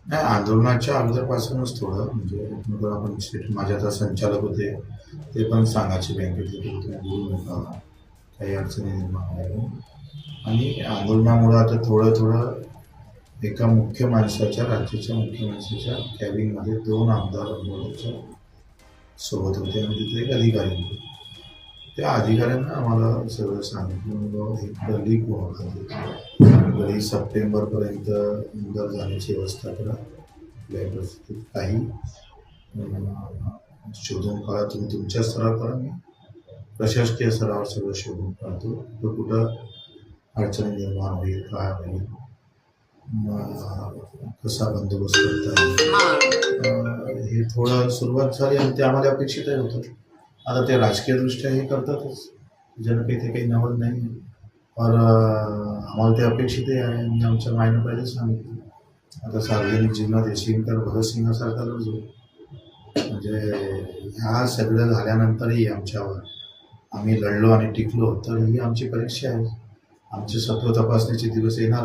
नाही, आंदोलनाच्या अगोदरपासूनच थोडं म्हणजे मग आपण माझे आता संचालक होते, ते पण सांगायचे बँकेतले की तुम्ही बोलू नका, काही अडचणी निर्माण आहे. आणि आंदोलनामुळं आता थोडं एका मुख्य माणसाच्या, राज्याच्या मुख्य माणसाच्या कॅबिनमध्ये 2 आमदार आंदोलनाच्या सोबत होते आणि तिथे एक अधिकारी होते. त्या अधिकाऱ्यांना आम्हाला सगळं सांगितलं एक गल्ली गल्ली सप्टेंबरपर्यंत आमदार जाण्याची व्यवस्था करा. कुठल्याही परिस्थितीत काही शोधून काढा, तुम्ही तुमच्या स्तरावर करा, मी प्रशासकीय स्तरावर सगळं शोधून काढतो. कुठं कुठं अडचणी निर्माण होईल, काय होईल, कसा बंदोबस्त करता येईल, हे थोडं सुरुवात झाली आणि ते आम्हाला अपेक्षितही होतं. आता ते राजकीयदृष्ट्या हे करतातच, ज्यानं काही ते काही नवल नाही. पर आम्हाला ते अपेक्षितही आहे आणि आमच्या मायनं पहिले सांगितलं. आता सार्वजनिक जीवनात येशील तर भगतसिंगासारखा लढजो. म्हणजे ह्या सगळं झाल्यानंतरही आमच्यावर आम्ही लढलो आणि टिकलो, तर ही आमची परीक्षा आहे. आमचे सत्व तपासण्याचे दिवस येणार.